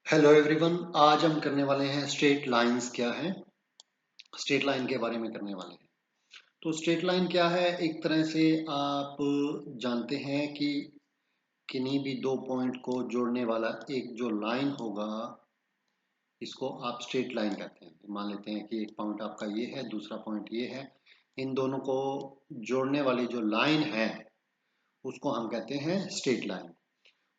Hello everyone. आज हम करने वाले हैं स्ट्रेट लाइंस क्या है, स्ट्रेट लाइन के बारे में करने वाले हैं। तो स्ट्रेट लाइन क्या है, एक तरह से आप जानते हैं कि किन्हीं भी दो पॉइंट को जोड़ने वाला एक जो लाइन होगा इसको आप स्ट्रेट लाइन कहते हैं। मान लेते हैं कि एक पॉइंट आपका ये है, दूसरा पॉइंट ये है, इन दोनों को जोड़ने वाली जो लाइन है उसको हम कहते हैं स्ट्रेट लाइन।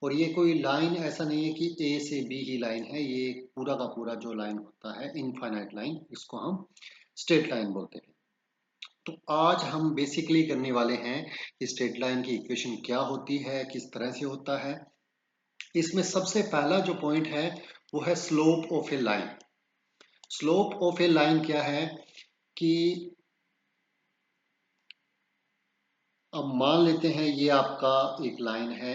और ये कोई लाइन ऐसा नहीं है कि ए से बी ही लाइन है, ये पूरा का पूरा जो लाइन होता है इनफाइनाइट लाइन, इसको हम स्ट्रेट लाइन बोलते हैं। तो आज हम बेसिकली करने वाले हैं कि स्ट्रेट लाइन की इक्वेशन क्या होती है, किस तरह से होता है। इसमें सबसे पहला जो पॉइंट है वो है slope of a line. Slope of a line क्या है कि अब मान लेते हैं ये आपका एक लाइन है,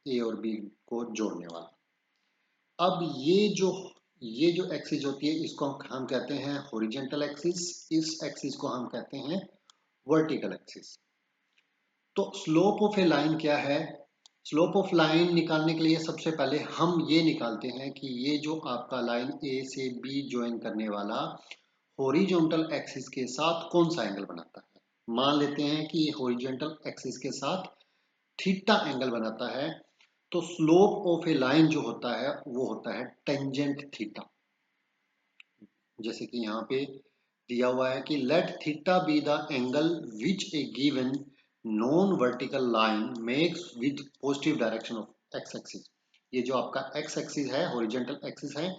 ए और बी को जोड़ने वाला। अब ये जो एक्सिस होती है इसको हम कहते हैं हॉरिजॉन्टल एक्सिस, इस एक्सिस को हम कहते हैं वर्टिकल एक्सिस। तो स्लोप ऑफ ए लाइन क्या है? स्लोप ऑफ लाइन निकालने के लिए सबसे पहले हम ये निकालते हैं कि ये जो आपका लाइन ए से बी ज्वाइन करने वाला हॉरिजॉन्टल एक्सिस के साथ कौन सा एंगल बनाता है। मान लेते हैं कि ये हॉरिजॉन्टल एक्सिस के साथ थीटा एंगल बनाता है। तो स्लोप ऑफ ए लाइन जो होता है वो होता है टेंजेंट थीटा। जैसे कि यहाँ पे दिया हुआ है कि let theta be the angle which A given non vertical line makes with positive direction of x axis. ये जो आपका एक्स एक्सिस है, हॉरिजॉन्टल एक्सिस है,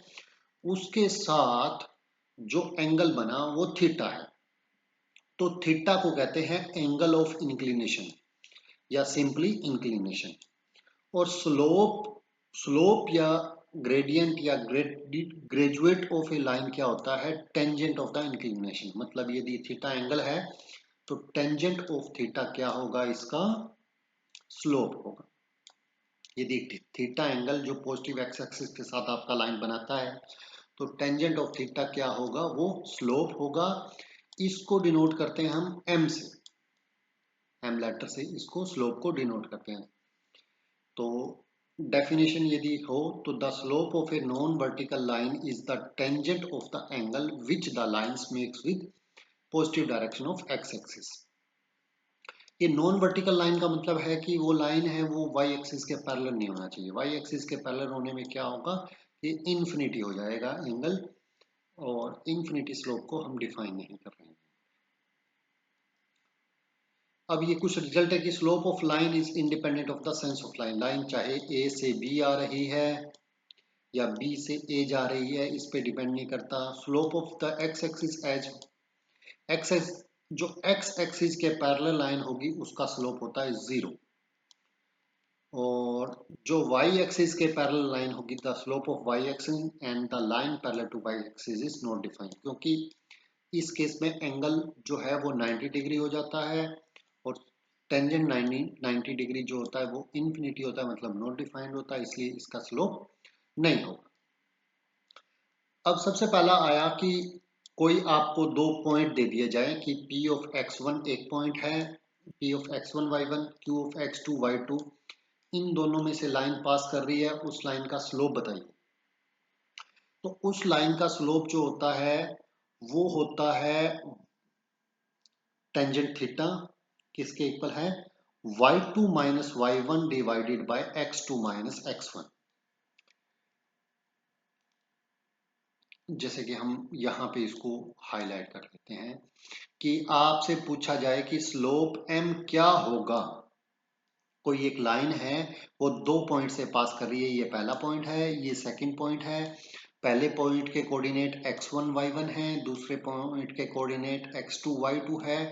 उसके साथ जो एंगल बना वो थीटा है। तो थीटा को कहते हैं एंगल ऑफ इंक्लिनेशन या सिंपली इंक्लिनेशन। और स्लोप स्लोप या ग्रेडियंट या ग्रेजुएट ऑफ ए लाइन क्या होता है? Tangent of the inclination. मतलब यदि थीटा एंगल है तो टेंजेंट ऑफ थीटा क्या होगा? इसका स्लोप होगा। यदि थीटा एंगल जो पॉजिटिव एक्स एक्सिस के साथ आपका लाइन बनाता है तो टेंजेंट ऑफ थीटा क्या होगा? वो स्लोप होगा। इसको डिनोट करते हैं हम एम से, एम लेटर से इसको स्लोप को डिनोट करते हैं। तो डेफिनेशन यदि हो तो the slope of a non vertical line is the tangent of the angle which the lines makes with positive direction of x axis. ये नॉन वर्टिकल लाइन का मतलब है कि वो लाइन है वो वाई एक्सिस के पैरेलल नहीं होना चाहिए। वाई एक्सिस के पैरेलल होने में क्या होगा? ये इन्फिनिटी हो जाएगा एंगल, और इन्फिनिटी स्लोप को हम डिफाइन नहीं कर रहे हैं। अब ये कुछ रिजल्ट है कि slope of line is independent of the sense of line. Line चाहे ए से बी आ रही है या बी से ए जा रही है, इस पे डिपेंड नहीं करता। Slope of the x axis as x जो एक्स एक्सिस के पैरेलल लाइन होगी उसका स्लोप होता है 0। और जो वाई एक्सिस के पैरेलल लाइन होगी the slope of y axis and the line parallel to y axis is not defined. क्योंकि इस केस में एंगल जो है वो 90 डिग्री हो जाता है और टेंजेंट 90 डिग्री जो होता है वो इन्फिनिटी होता है, मतलब नॉट डिफाइंड होता है, इसलिए इसका स्लोप नहीं होगा। अब सबसे पहला आया कि कोई आपको दो पॉइंट दे दिए जाए कि P ऑफ x1 एक पॉइंट है, P of x1 y1, Q of x2 y2, इन दोनों में से लाइन पास कर रही है, उस लाइन का स्लोप बताइए। तो उस लाइन का स्लोप जो होता है वो होता है टेंजेंट थीटा, किसके इक्वल है? y2 minus y1 divided by x2 minus x1। जैसे कि हम यहाँ पे इसको हाईलाइट कर लेते हैं कि आपसे पूछा जाए कि स्लोप m क्या होगा। कोई एक लाइन है वो दो पॉइंट से पास कर रही है, ये पहला पॉइंट है, ये सेकंड पॉइंट है। पहले पॉइंट के कोऑर्डिनेट x1 y1 है, दूसरे पॉइंट के कोऑर्डिनेट x2 y2 है।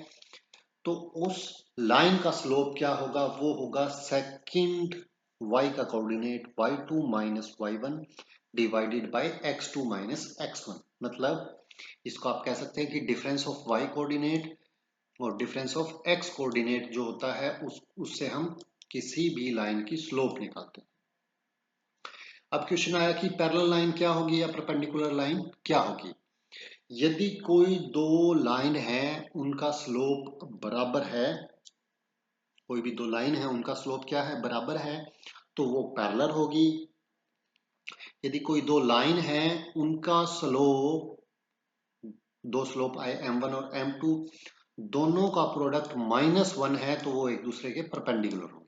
तो उस लाइन का स्लोप क्या होगा? वो होगा सेकंड y का coordinate y2 minus y1 divided by x2 minus x1। मतलब इसको आप कह सकते हैं कि डिफरेंस ऑफ y कोऑर्डिनेट और डिफरेंस ऑफ x कोऑर्डिनेट जो होता है उससे हम किसी भी लाइन की स्लोप निकालते हैं। अब क्वेश्चन आया कि पैरेलल लाइन क्या होगी या परपेंडिकुलर लाइन क्या होगी। यदि कोई दो लाइन है उनका स्लोप बराबर है, कोई भी दो लाइन है उनका स्लोप क्या है? बराबर है, तो वो पैरेलल होगी। यदि कोई दो लाइन है, उनका स्लोप, दो स्लोप आए m1 और m2, दोनों का प्रोडक्ट -1 है, तो वो एक दूसरे के परपेंडिकुलर होंगे।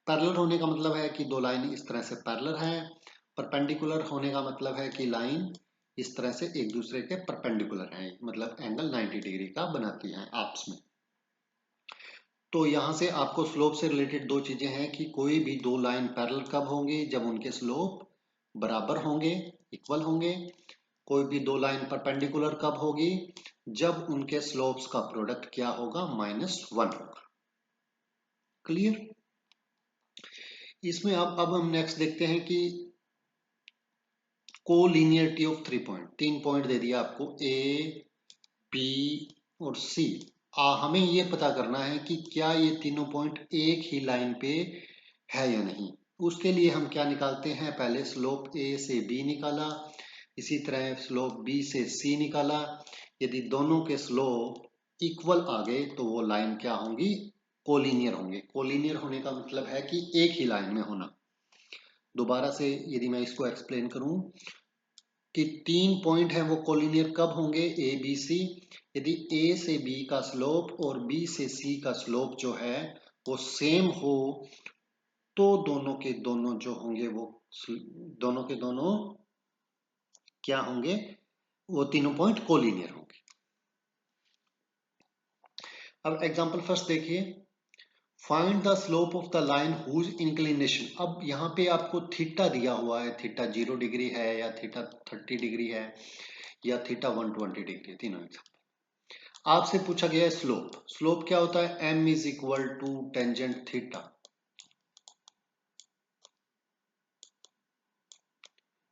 पैरेलल होने का मतलब है कि दो लाइन इस तरह से पैरेलल है। परपेंडिकुलर होने का मतलब है कि लाइन इस तरह से एक दूसरे के परपेंडिकुलर है, मतलब एंगल 90 डिग्री का बनाती है आपस में। तो यहाँ से आपको स्लोप से रिलेटेड दो चीजें हैं कि कोई भी दो लाइन पैरेलल कब होंगे, जब उनके स्लोप बराबर होंगे, इक्वल होंगे। कोई भी दो लाइन परपेंडिकुलर कब होगी, जब उनके स्लोप्स का प्रोडक्ट क्या होगा, -1 होगा। क्लियर। इसमें अब हम नेक्स्ट देखते हैं कि कोलिनियरिटी ऑफ 3 पॉइंट। 3 पॉइंट दे दिया आपको, ए, बी और सी। हमें ये पता करना है कि क्या ये तीनों पॉइंट एक ही लाइन पे है या नहीं। उसके लिए हम क्या निकालते हैं, पहले स्लोप ए से बी निकाला, इसी तरह स्लोप बी से सी निकाला। यदि दोनों के स्लोप इक्वल आ गए तो वो लाइन क्या होंगी, कोलिनियर होंगे। कोलिनियर होने का मतलब है कि एक ही लाइन में होना। दोबारा से यदि मैं इसको एक्सप्लेन करूं कि 3 पॉइंट है, वो कोलिनियर कब होंगे, ए बी सी। यदि ए से बी का स्लोप और बी से सी का स्लोप जो है वो सेम हो, तो दोनों के दोनों जो होंगे वो दोनों के दोनों क्या होंगे, वो तीनों पॉइंट कोलिनियर होंगे। अब एग्जांपल फर्स्ट देखिए, find the slope of the line whose inclination. अब यहाँ पे आपको थीटा दिया हुआ है, थीटा 0 डिग्री है या थीटा 30 डिग्री है या थीटा 120 डिग्री, तीनों एग्जांपल। आपसे पूछा गया है स्लोप। स्लोप क्या होता है, m is equal to tangent theta.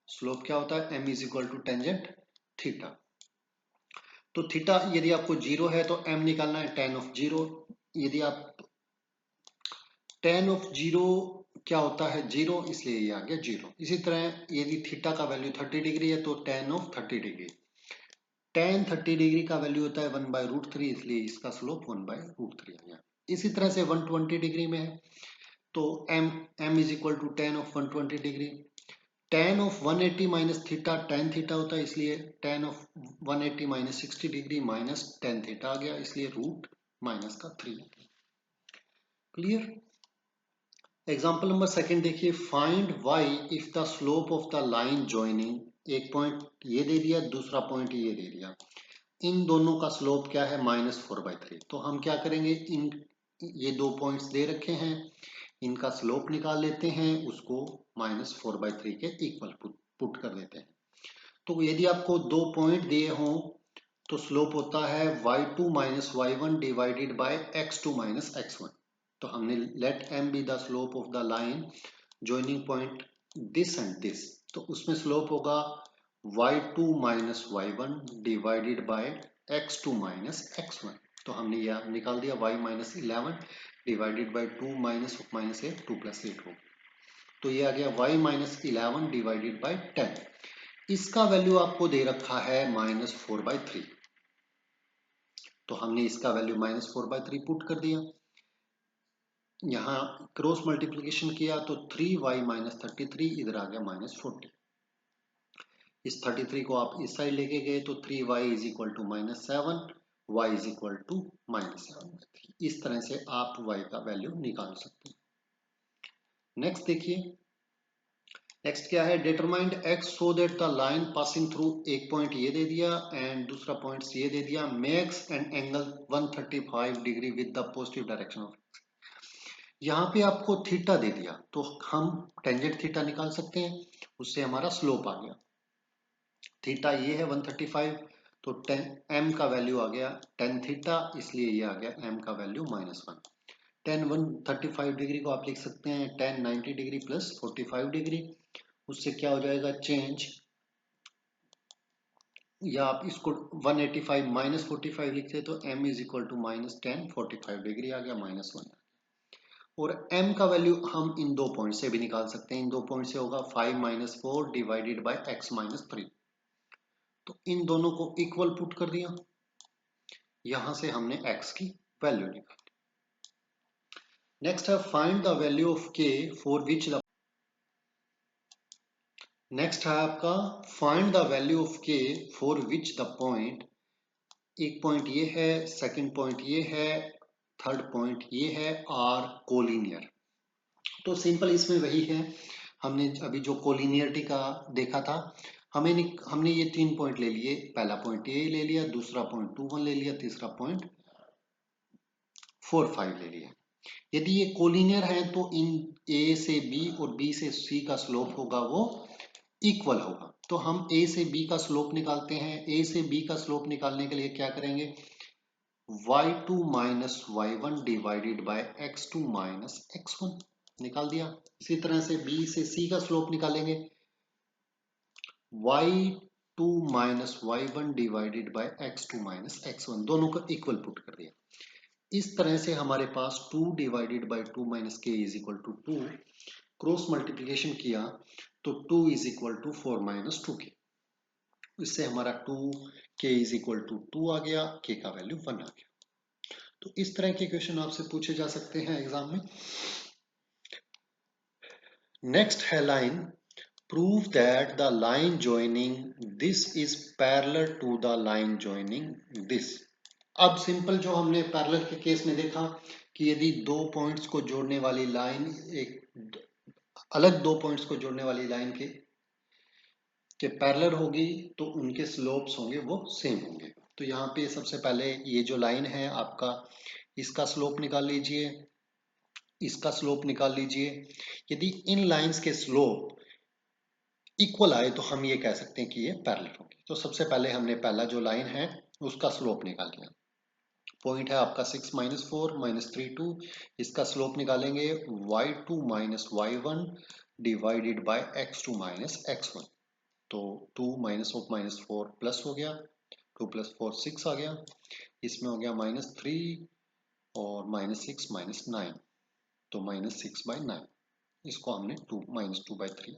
Slope क्या होता है, m is equal to tangent theta. तो थीटा यदि आपको 0 है तो m निकालना है tan ऑफ 0। यदि आप tan ऑफ 0 क्या होता है, 0, इसलिए ये आ गया 0। इसी तरह यदि थीटा का वैल्यू 30 डिग्री है तो tan of 30 degree. tan 30 degree का वैल्यू होता है 1/√3, इसलिए इसका स्लोप 1/√3 आ गया। इसी तरह से 120 डिग्री में है तो m is equal to tan of 120 degree. tan of 180 minus theta tan theta होता है, इसलिए tan of 180 minus 60 degree minus tan theta आ गया, इसलिए रूट माइनस का 3। क्लियर। एग्जाम्पल नंबर सेकंड देखिए, find y if the slope of the line joining. एक point ये दे दिया, दूसरा पॉइंट ये दे दिया, इन दोनों का स्लोप क्या है, -4/3। तो हम क्या करेंगे, इन ये दो पॉइंट्स दे रखे हैं, इनका स्लोप निकाल लेते हैं, उसको -4/3 के इक्वल पुट कर देते हैं। तो यदि आपको दो पॉइंट दिए हों तो स्लोप होता है y2 minus y1 divided by x2 minus x1। तो हमने let m be the slope of the line joining point this and this, तो उसमें स्लोप होगा y2 minus y1 divided by x2 minus x1। तो हमने यह निकाल दिया y minus 11 divided by 2 minus minus 8, 2 plus 8 हो। तो ये आ गया y माइनस 11 डिवाइडेड बाय 10। इसका वैल्यू आपको दे रखा है -4/3। तो हमने इसका वैल्यू -4/3 पुट कर दिया। यहाँ क्रॉस मल्टीप्लिकेशन किया तो 3y माइनस 33 इधर आ गया -40। इस 33 को आप इस साइड लेके गए तो 3y is equal to -7, y is equal to -7/3। इस तरह से आप y का वैल्यू निकाल सकते हैं। नेक्स्ट देखिए, नेक्स्ट क्या है, determined x so that the line passing through, एक पॉइंट ये दे दिया एंड दूसरा पॉइंट ये दे दिया, makes an angle 135 degree with the positive direction of. यहाँ पे आपको थीटा दे दिया तो हम टेंजेंट थीटा निकाल सकते हैं, उससे हमारा स्लोप आ गया। थीटा ये है 135, तो 10 m का वैल्यू आ गया tan थीटा, इसलिए ये आ गया m का वैल्यू -1। tan 135 डिग्री को आप लिख सकते हैं tan 90 डिग्री प्लस 45 डिग्री। उससे क्या हो जाएगा चेंज, या आप इसको 185 माइनस 45 लिखते तो m is equal to -10 45 degree आ गया -1। और m का वैल्यू हम इन दो पॉइंट से भी निकाल सकते हैं। इन दो पॉइंट से होगा 5 minus 4 divided by x minus 3। तो इन दोनों को इक्वल पुट कर दिया, यहां से हमने x की वैल्यू निकाली। नेक्स्ट है find the value of k for which the next है आपका फाइंड द वैल्यू ऑफ के फॉर विच द पॉइंट, एक पॉइंट ये है, सेकंड पॉइंट ये है, थर्ड पॉइंट ये है, आर कोलिनियर। तो सिंपल इसमें वही है, हमने अभी जो कोलिनियरिटी का देखा था, हमने ये 3 पॉइंट ले लिए, पहला पॉइंट ए ले लिया, दूसरा पॉइंट 2 1 ले लिया, तीसरा पॉइंट 4 5 ले लिया। यदि ये कोलिनियर है तो इन ए से बी और बी से सी का स्लोप होगा वो इक्वल होगा। तो हम ए से बी का स्लोप निकालते हैं। ए से बी का स्लोप निकालने के लिए क्या करेंगे, y2 minus y1 divided by x2 minus x1 निकाल दिया। इसी तरह से b से c का स्लोप निकालेंगे, y2 minus y1 divided by x2 minus x1, दोनों को इक्वल पुट कर दिया। इस तरह से हमारे पास 2 divided by 2 minus k is equal to 2, cross multiplication किया तो 2 इज इक्वल टू 4 माइनस 2 के, इससे हमारा 2 के इज इक्वल टू 2 आ गया, के का वैल्यू 1 आ गया। तो इस तरह के क्वेश्चन आपसे पूछे जा सकते हैं एग्जाम में। नेक्स्ट है line, prove that the line joining this is parallel to the line joining this. अब सिंपल जो हमने पैरेलल के केस में देखा कि यदि दो पॉइंट्स को जोड़ने वाली लाइन, एक अलग दो पॉइंट्स को जोड़ने वाली लाइन के पैरेलल होगी तो उनके स्लोप्स होंगे वो सेम होंगे। तो यहाँ पे सबसे पहले ये जो लाइन है आपका, इसका स्लोप निकाल लीजिए, इसका स्लोप निकाल लीजिए। यदि इन लाइंस के स्लोप इक्वल आए तो हम ये कह सकते हैं कि ये पैरेलल होंगे। तो सबसे पहले हमने पहला जो लाइन है उसका स्लोप निकाल लिया। पॉइंट है आपका 6 माइनस 4 माइनस 3 2, इसका स्लोप निकालेंगे y2 minus y1 divided by x2 minus x1। तो 2 माइनस ऑफ माइनस 4 प्लस हो गया, 2 प्लस 4 6 आ गया, इसमें हो गया माइनस 3 और माइनस 6 माइनस 9, तो माइनस 6 बाय 9, इसको हमने 2 माइनस 2 बाय 3।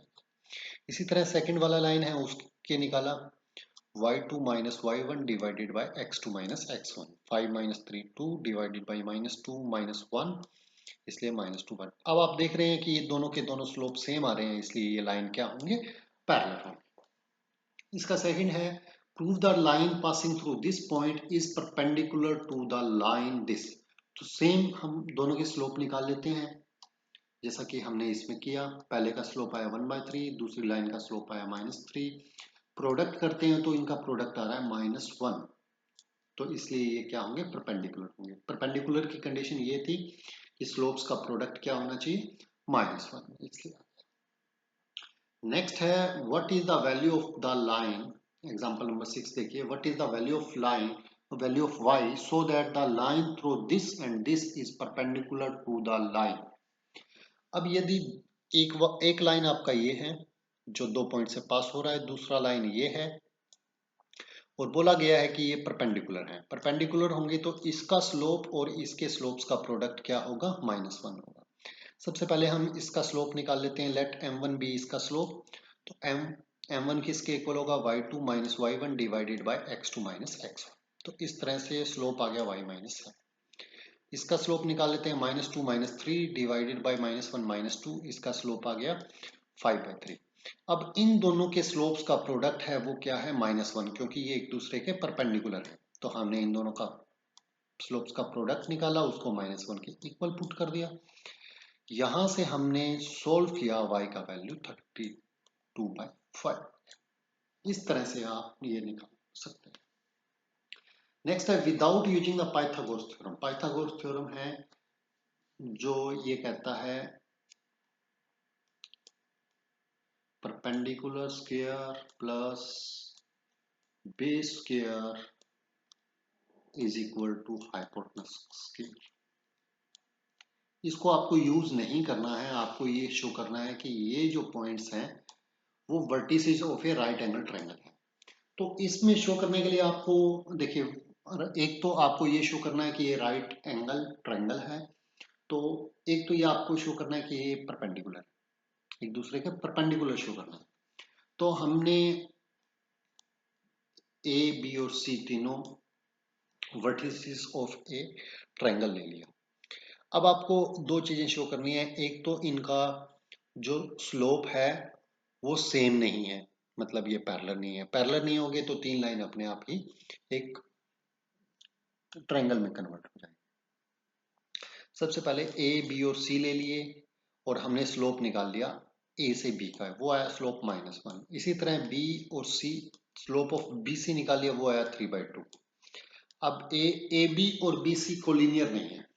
इसी तरह सेकंड वाला लाइन है उसके निकाला, y2 minus y1 divided by x2 minus x1, 5 minus 3 2 divided bye minus 2 minus 1, इसलिए माइनस 2 1। अब आप देख रहे हैं कि ये दोनों के दोनों स्लोप सेम आ रहे हैं, इसलिए ये लाइन क्या होंगे, पैरेलल होंगे। इसका सेकंड है, prove the line passing through this point is perpendicular to the line this. तो सेम हम दोनों के स्लोप निकाल लेते हैं, जैसा कि हमने इसमें किया। पहले का स्लोप आया 1/3, दूसरी लाइन का स्लोप आया -3, प्रोडक्ट करते हैं तो इनका प्रोडक्ट आ रहा है -1, तो इसलिए ये क्या होंगे, परपेंडिकुलर होंगे। परपेंडिकुलर की कंडीशन ये थी कि स्लोप्स का प्रोडक्ट क्या होना चाहिए, -1, इसलिए। नेक्स्ट है, what is the value of the line, example number 6 देखिए, what is the value of line, value of y so that the line through this and this is perpendicular to the line। अब यदि एक line आपका ये है जो दो point से पास हो रहा है, दूसरा लाइन ये है और बोला गया है कि ये परपेंडिकुलर है। परपेंडिकुलर होंगे तो इसका स्लोप और इसके स्लोप्स का प्रोडक्ट क्या होगा, -1 होगा। सबसे पहले हम इसका स्लोप निकाल लेते हैं, लेट m1 बी इसका स्लोप। तो m1 किसके इक्वल होगा, y2 minus y1 divided by x2 minus x1। तो इस तरह से स्लोप आ गया y माइनस 1। इसका स्लोप निकाल लेते हैं, -2 माइनस 3 डिवाइडेड बाय -1 माइनस 2, इसका स्लोप आ गया 5/3। अब इन दोनों के स्लोप्स का प्रोडक्ट है वो क्या है, -1, क्योंकि ये एक दूसरे के परपेंडिकुलर है। तो हमने इन दोनों का स्लोप्स का प्रोडक्ट निकाला, उसको -1 के इक्वल पुट कर दिया। यहां से हमने सोल्व किया, y का वैल्यू 32/5। इस तरह से आप ये निकाल सकते हैं। नेक्स्ट है, without using the Pythagoras theorem. Pythagoras theorem है जो ये कहता है perpendicular square plus base square is equal to hypotenuse square. इसको आपको यूज नहीं करना है, आपको ये शो करना है कि ये जो पॉइंट्स हैं वो vertices of A right angle triangle है। तो इसमें शो करने के लिए आपको देखिए, एक तो आपको ये शो करना है कि ये राइट एंगल ट्रायंगल है, तो एक तो ये आपको शो करना है कि ये परपेंडिकुलर है, एक दूसरे के परपेंडिकुलर शो करना है। तो हमने ए बी और सी तीनों वर्टिसेस ऑफ ए ट्रायंगल ले लिया। अब आपको दो चीजें शो करनी है, एक तो इनका जो स्लोप है वो सेम नहीं है, मतलब ये पैरेलल नहीं है। पैरेलल नहीं होगे तो तीन लाइन अपने आप ही एक ट्रायंगल में कन्वर्ट हो जाएगी। सबसे पहले ए बी और सी ले लिए और हमने स्लोप निकाल लिया ए से बी का, वो आया स्लोप -1। इसी तरह बी और सी, स्लोप ऑफ बी सी निकाल लिया, वो आया 3/2। अब ए बी और बी सी कोलिनियर नहीं है,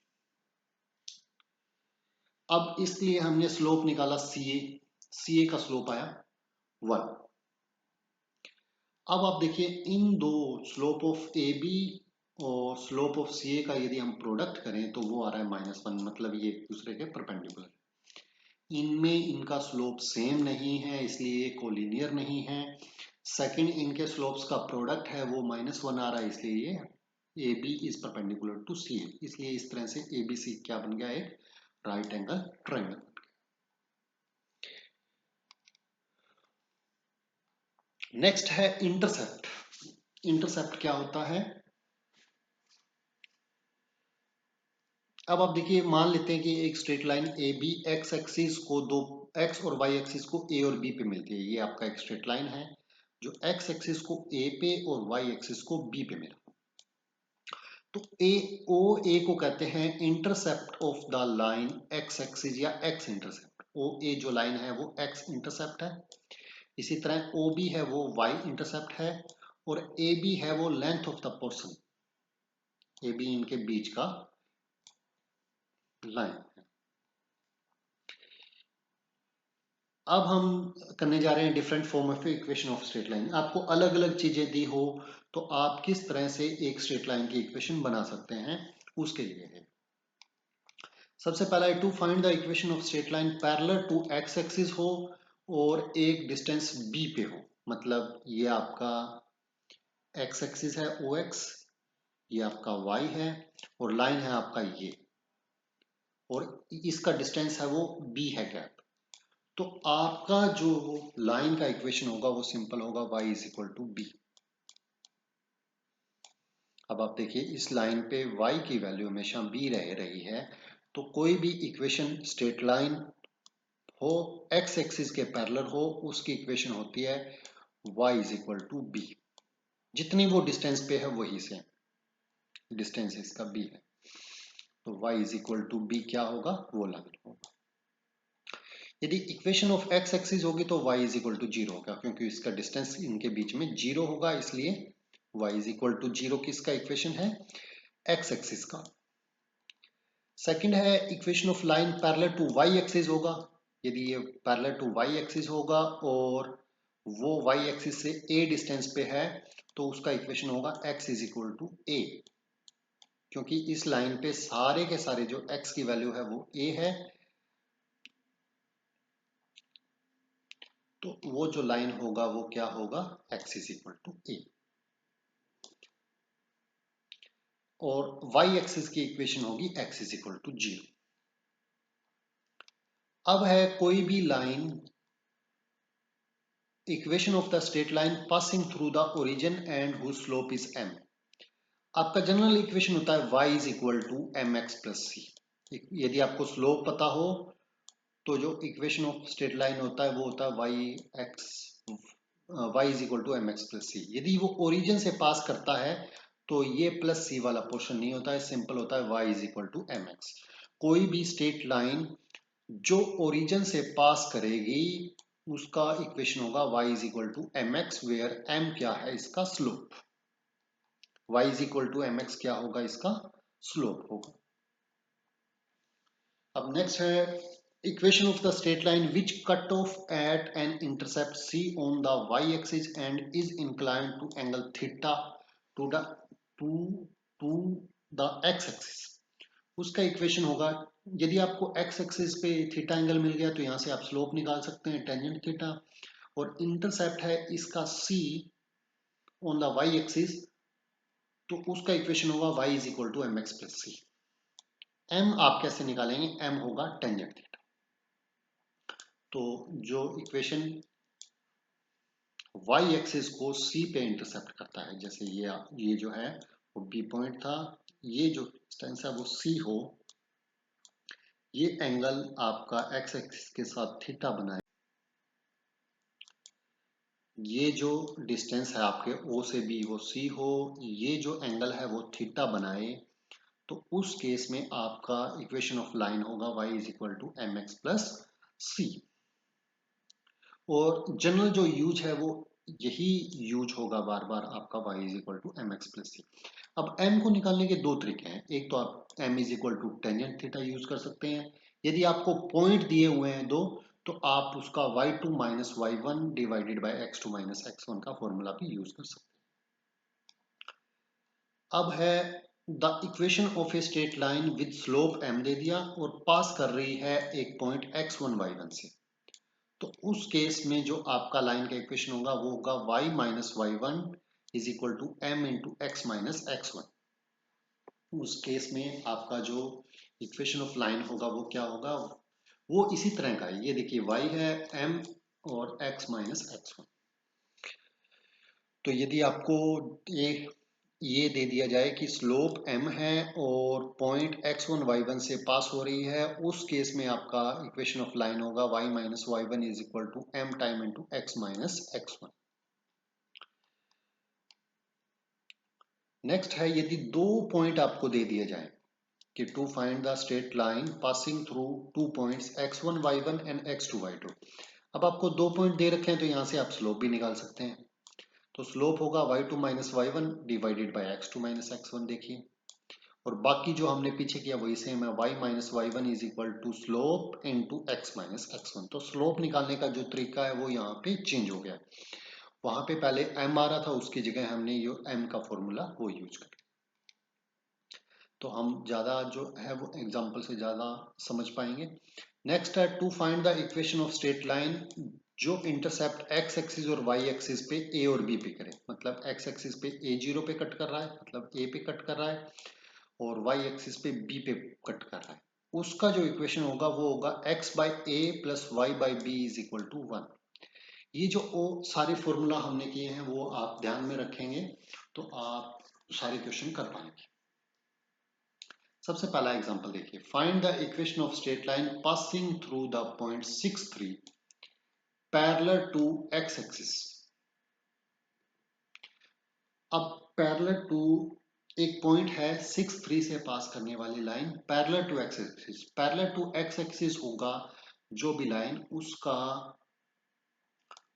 अब इसलिए हमने स्लोप निकाला सी ए का स्लोप आया 1। अब आप देखिए इन दो स्लोप ऑफ ए बी और स्लोप ऑफ सी ए का यदि हम प्रोडक्ट करें तो वो आ रहा है -1, मतलब ये एक दूसरे के परपेंडिकुलर। इनमें इनका स्लोप सेम नहीं है, इसलिए ये कोलिनियर नहीं है। सेकंड, इनके स्लोप्स का प्रोडक्ट है वो -1 आ रहा है, इसलिए ये A B is perpendicular to C A, इसलिए इस तरह से ए बी सी क्या बन गया, एक राइट एंगल ट्रायंगल। नेक्स्ट है इंटरसेप्ट। इंटरसेप्ट क्या होता है? अब आप देखिए, मान लेते हैं कि एक straight line A B x axis को दो, एक्स और वाई एक्सिस को ए और बी पे मिलती है। ये आपका एक स्ट्रेट लाइन है जो एक्स एक्सिस को ए पे और वाई एक्सिस को बी पे मिला। तो ए को कहते हैं intercept of the line x axis या एक्स इंटरसेप्ट। ओ ए जो लाइन है वो एक्स इंटरसेप्ट है। इसी तरह ओ बी है वो वाई इंटरसेप्ट है, और ए बी है वो length of the portion, A B इनके बीच का लाइन। अब हम करने जा रहे हैं different form of equation of straight line. आपको अलग अलग चीजें दी हो तो आप किस तरह से एक स्ट्रेट लाइन की इक्वेशन बना सकते हैं, उसके लिए है। सबसे पहला है to find the equation of straight line parallel to x axis हो और एक डिस्टेंस बी पे हो। मतलब ये आपका एक्स एक्सिस है ओ एक्स, ये आपका वाई है, और लाइन है आपका ये, और इसका डिस्टेंस है वो बी है गैप। तो आपका जो लाइन का इक्वेशन होगा वो सिंपल होगा y is equal to b. अब आप देखिए इस लाइन पे y की वैल्यू हमेशा b रह रही है, तो कोई भी इक्वेशन स्ट्रेट लाइन हो, x एक्सिस के पैरेलल हो, उसकी इक्वेशन होती है y is equal to b. जितनी वो डिस्टेंस पे है वही से, डिस्टेंस इसका b है, तो y is equal to b क्या होगा, वो लाइन होगा। यदि इक्वेशन ऑफ एक्स एक्सिस होगी तो y इज इक्वल टू 0 होगा, क्योंकि इसका डिस्टेंस इनके बीच में 0 होगा, इसलिए y इज इक्वल टू 0 किसका इक्वेशन है, एक्स एक्सिस का। सेकंड है equation of line parallel to y axis होगा। यदि ये पैरेलल टू y एक्सिस होगा और वो y एक्सिस से a डिस्टेंस पे है तो उसका इक्वेशन होगा x is equal to a, क्योंकि इस लाइन पे सारे के सारे जो x की वैल्यू है वो a है, तो वो जो लाइन होगा वो क्या होगा, x is equal to a। और y एक्सिस की इक्वेशन होगी x इज इक्वल टू 0। अब है कोई भी line, equation of the straight line passing through the origin and whose slope is m। आपका जनरल इक्वेशन होता है y is equal to M x plus C. यदि आपको स्लोप पता हो तो जो इक्वेशन ऑफ स्ट्रेट लाइन होता है वो होता है y is equal to M x plus C. यदि वो ओरिजिन से पास करता है तो ये प्लस सी वाला पोर्शन नहीं होता है, सिंपल होता है y is equal to M x. कोई भी स्ट्रेट लाइन जो ओरिजिन से पास करेगी उसका इक्वेशन होगा y is equal to M x, where m क्या है, इसका slope. y is equal to M x क्या होगा, इसका स्लोप होगा। अब नेक्स्ट है equation of the straight line which cut off at an intercept c on the y axis and is inclined to angle theta to the to to the x axis. उसका equation होगा, यदि आपको x axis पे theta angle मिल गया तो यहाँ से आप स्लोप निकाल सकते हैं टेंजेंट थीटा, और इंटरसेप्ट है इसका c on the y axis, तो उसका इक्वेशन होगा y is equal to M x plus c. m आप कैसे निकालेंगे, m होगा टेंजेंट थीटा। तो जो इक्वेशन y एक्सिस को c पे इंटरसेप्ट करता है, जैसे ये जो है वो b पॉइंट था, ये जो डिस्टेंस है वो c हो, ये एंगल आपका x एक्सिस के साथ थीटा बनाए, ये जो डिस्टेंस है आपके ओ से बी वो सी हो, ये जो एंगल है वो थीटा बनाए, तो उस केस में आपका इक्वेशन ऑफ लाइन होगा y is equal to M x plus C. और जनरल जो यूज है वो यही यूज होगा बार बार आपका y is equal to M x plus C. अब m को निकालने के दो तरीके हैं। एक तो आप m is equal to tangent theta use कर सकते हैं। यदि आपको पॉइंट दिए हुए हैं दो, तो आप उसका y2 minus y one divided by x2 minus x1 का फॉर्मूला भी यूज कर सकते हैं। अब है the equation of a straight line with slope m दे दिया और पास कर रही है एक पॉइंट x1 y1 से। तो उस केस में जो आपका लाइन का इक्वेशन होगा वो होगा y minus y one is equal to m into x minus x one. उस केस में आपका जो इक्वेशन ऑफ लाइन होगा वो क्या होगा, वो इसी तरह का है। ये देखिए y है m और x माइनस एक्स वन। तो यदि आपको ये ये दे दिया जाए कि स्लोप m है और पॉइंट x1 y1 से पास हो रही है, उस केस में आपका इक्वेशन ऑफ लाइन होगा y minus y one is equal to m time into x minus x one. Next है यदि दो पॉइंट आपको दे दिए जाए कि to find the straight line passing through two points x1 y1 and x2 y2। अब आपको दो पॉइंट दे रखे हैं तो यहाँ से आप स्लोप भी निकाल सकते हैं। तो स्लोप होगा y2 minus y one divided by x2 minus x1। देखिए, और बाकी जो हमने पीछे किया वही सेम है, y minus y one is equal to slope into x minus x one. तो स्लोप निकालने का जो तरीका है वो यहाँ पे चेंज हो गया। वहां पे पहले m आ रहा था, उसकी जगह हमने ये m का फॉर्मूला वो यूज कर। तो हम ज्यादा जो है वो एग्जांपल से ज्यादा समझ पाएंगे। नेक्स्ट है to find the equation of straight line जो इंटरसेप्ट एक्स एक्सिस और वाई एक्सिस पे ए और बी पे करे। मतलब एक्स एक्सिस पे ए जीरो पे कट कर रहा है, मतलब ए पे कट कर रहा है, और वाई एक्सिस पे बी पे कट कर रहा है। उसका जो इक्वेशन होगा वो होगा x by a plus y by b is equal to one. ये जो ओ सारे फॉर्मूला हमने किए हैं वो आप ध्यान में रखेंगे तो आप सारे क्वेश्चन कर पाएंगे। सबसे पहला एग्जांपल देखिए, find the equation of straight line passing through the point 6 3 parallel to x axis. अब पैरेलल टू एक पॉइंट है 6 3 से पास करने वाली line parallel to x axis. Parallel to x axis होगा जो भी लाइन, उसका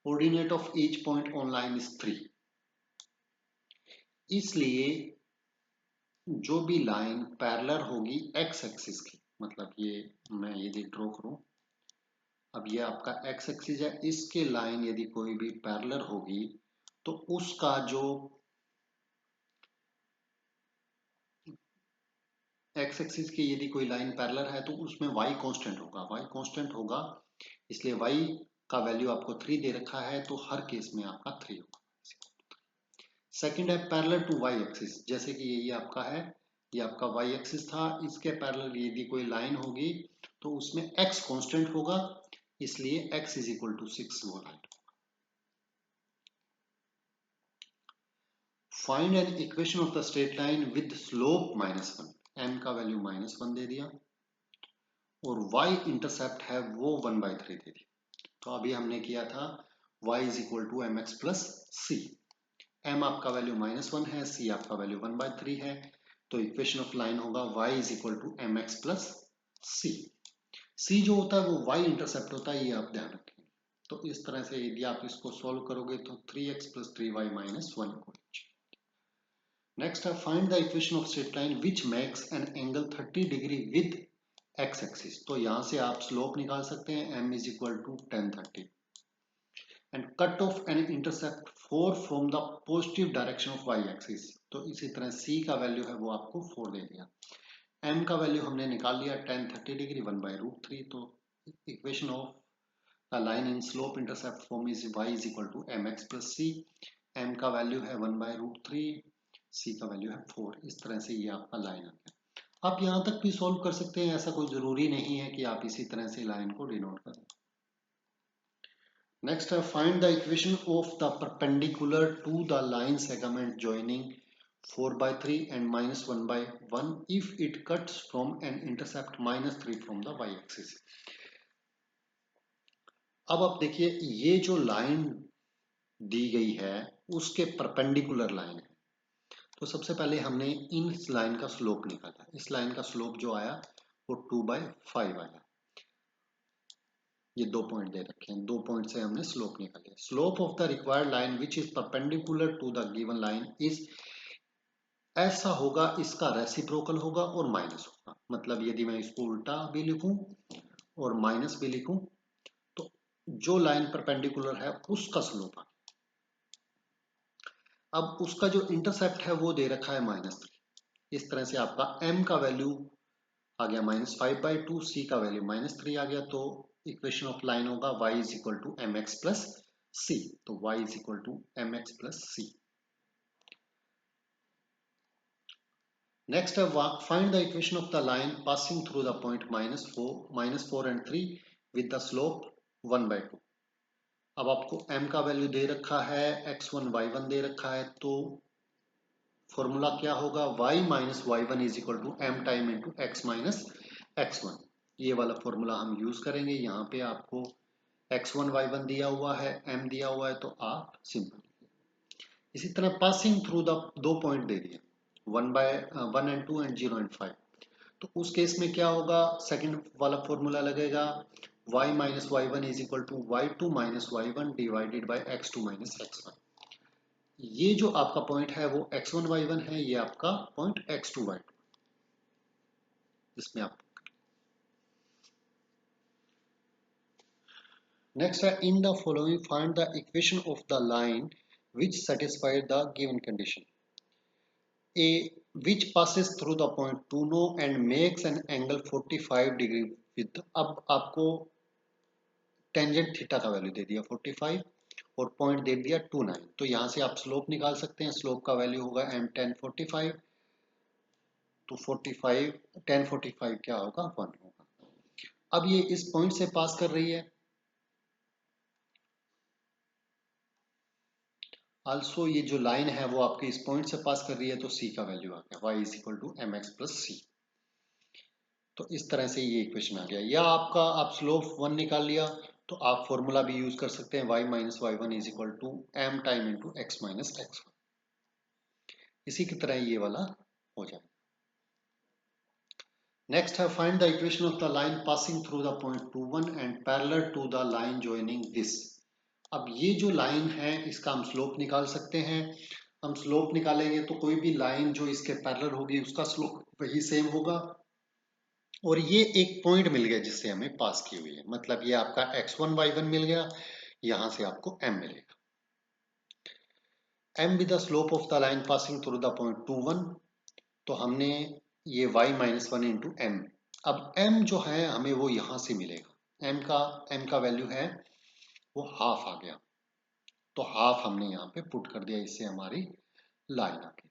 coordinate of each point on line is 3। इसलिए जो भी लाइन पैरेलल होगी एक्स एक्सिस की, मतलब ये मैं यदि ड्रॉ करूं, अब ये आपका एक्स एक्सिस है, इसके लाइन यदि कोई भी पैरेलल होगी तो उसका जो एक्स एक्सिस की यदि कोई लाइन पैरेलल है तो उसमें y कांस्टेंट होगा, y कांस्टेंट होगा। इसलिए y का वैल्यू आपको 3 दे रखा है तो हर केस में आपका 3 होगा। सेकंड है पैरेलल टू y एक्सिस, जैसे कि ये आपका है, ये आपका y एक्सिस था, इसके पैरेलल यदि कोई लाइन होगी तो उसमें x कांस्टेंट होगा, इसलिए x इज इक्वल टू 6 वो line. Find an equation of the straight line with slope minus one. m का वैल्यू माइनस वन दे दिया और y इंटरसेप्ट है वो 1/3 दे दिया। तो अभी हमने किया था y is equal to M x plus c. m आपका वैल्यू माइनस वन है, c आपका वैल्यू 1/3 है, तो इक्वेशन ऑफ लाइन होगा y is equal to M x plus c. c जो होता है वो y इंटरसेप्ट होता है, ये आप ध्यान रखेंगे। तो इस तरह से यदि आप इसको सॉल्व करोगे तो 3x plus 3y minus one को। नेक्स्ट है find the equation of straight line which makes an angle 30 degree with x axis. तो यहां से आप स्लोप निकाल सकते हैं, m is equal to 1030 and cut off an intercept 4 from the positive direction ऑफ y एक्सिस। तो इसी तरह c का वैल्यू है वो आपको 4 दे दिया, m का वैल्यू हमने निकाल लिया 1030 डिग्री 1/√3। तो equation of the line in slope intercept form is y is equal to M x plus c. m का वैल्यू है 1/√3, c का वैल्यू है 4। इस तरह से ये आपका लाइन आ गया। आप यहाँ तक भी सॉल्व कर सकते हैं, ऐसा कोई जरूरी नहीं है कि आप इसी तरह से लाइन को डिनोट करें। नेक्स्ट है find the equation of the perpendicular to the line segment joining 4/3 and -1/1 if it cuts from an intercept -3 from the y axis. अब आप देखिए ये जो लाइन दी गई है उसके परपेंडिकुलर लाइन है। तो सबसे पहले हमने इन लाइन का स्लोप निकाला। इस लाइन का स्लोप जो आया वो 2/5 आया। ये 2 पॉइंट दे रखे हैं, 2 पॉइंट से हमने स्लोप निकाले। Slope of the required line which is perpendicular to the given line is, ऐसा होगा इसका रेसिप्रोकल होगा और माइनस होगा। मतलब यदि मैं इसको उल्टा भी लिखूं और माइनस भी लिखूं तो जो लाइन परपेंडिकुलर है उसका स्लोप आ गया। अब उसका जो इंटरसेप्ट है वो दे रखा है -3। इस तरह से आपका m का वैल्यू आ गया -5/2, c का वैल्यू -3 आ गया। तो इक्वेशन ऑफ लाइन होगा y is equal to mx plus c। तो y is equal to mx plus c। Next है find the equation of the line passing through the point -4 and 3 with the slope 1/2। अब आपको m का value दे रखा है, x1 y1 दे रखा है। तो फॉर्मूला क्या होगा, y minus y1 is equal to m time into x minus x1। ये वाला फॉर्मूला हम यूज करेंगे। यहाँ पे आपको x1 y1 दिया हुआ है, m दिया हुआ है, तो आप सिंपल। इसी तरह पासिंग थ्रू द 2 पॉइंट दे दिए 1 and 2 and 0 and 5। तो उस केस में क्या होगा, सेकंड वाला फॉर्मूला लगेगा y minus y1 is equal to y2 minus y1 divided by x2 minus x1। ये जो आपका पॉइंट है वो x1 y1 है, ये आपका पॉइंट x2 y2। इसमें आप नेक्स्ट है in the following find the equation of the line which satisfy the given condition a which passes through the point 2 no and makes an angle 45 degree with। अब आपको tangent theta का value दे दिया 45 और point दे दिया 29। तो यहां से आप स्लोप निकाल सकते हैं। स्लोप का वैल्यू होगा m tan 45। तो 45 tan 45 क्या होगा, 1 होगा। अब ये इस पॉइंट से पास कर रही है। आल्सो ये जो लाइन है वो आपके इस पॉइंट से पास कर रही है। तो c का वैल्यू आ गया y is equal to mx plus c। तो इस तरह से ये इक्वेशन आ गया। या आपका आप स्लोप 1 निकाल लिया तो आप फॉर्मूला भी यूज कर सकते हैं y minus y1 is equal to m time into x minus x1। इसी की तरह ये वाला हो जाएगा। नेक्स्ट है find the equation of the line passing through the point 2 1 and parallel to the line joining this. अब ये जो लाइन है इसका हम स्लोप निकाल सकते हैं। हम स्लोप निकालेंगे तो कोई भी लाइन जो इसके पैरेलल होगी उसका स्लोप वही सेम होगा। और ये एक पॉइंट मिल गया जिससे हमें पास की हुई है। मतलब ये आपका x1 y1 मिल गया, यहां से आपको m मिलेगा। m with the slope of the line passing through the point 2 1। तो हमने ये y माइनस 1 इंटू एम। अब m जो है हमें वो यहां से मिलेगा। m का वैल्यू है वो हाफ आ गया। तो हाफ हमने यहाँ पे पुट कर दिया, इससे हमारी लाइन आ गई।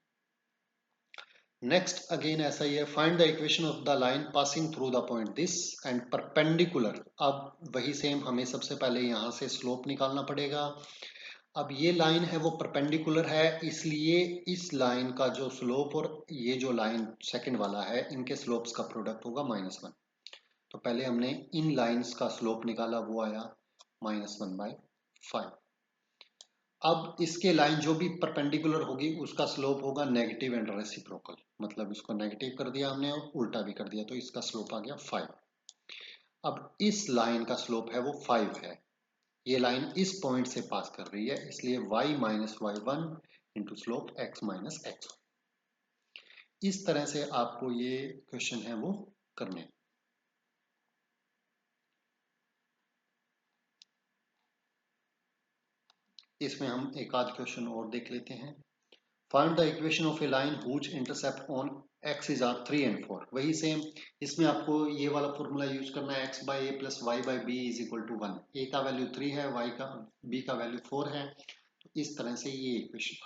नेक्स्ट अगेन ऐसा ही है, find the equation of the line passing through the point this and perpendicular. अब वही सेम हमें सबसे पहले यहाँ से स्लोप निकालना पड़ेगा। अब ये लाइन है वो परपेंडिकुलर है, इसलिए इस लाइन का जो स्लोप और ये जो लाइन सेकंड वाला है इनके स्लोप्स का प्रोडक्ट होगा -1। तो पहले हमने इन लाइंस का स्लोप निकाला, वो आया -1/5। अब इसके लाइन जो भी परपेंडिकुलर होगी उसका स्लोप होगा नेगेटिव एंड रेसिप्रोकल। मतलब इसको नेगेटिव कर दिया हमने और उल्टा भी कर दिया, तो इसका स्लोप आ गया 5। अब इस लाइन का स्लोप है वो 5 है। ये लाइन इस पॉइंट से पास कर रही है, इसलिए y minus y1 into slope x minus x। इस तरह से आपको ये क्वेश्चन है वो करने हैं। इसमें हम एक आध क्वेश्चन और देख लेते हैं। Find the equation of a line whose intercept on axis are 3 and 4। वही सेम इसमें आपको ये वाला फॉर्मूला यूज करना है, x by a plus y by b is equal to 1। A का वैल्यू 3 है, y का b का वैल्यू 4 है। तो इस तरह से ये इक्वेशन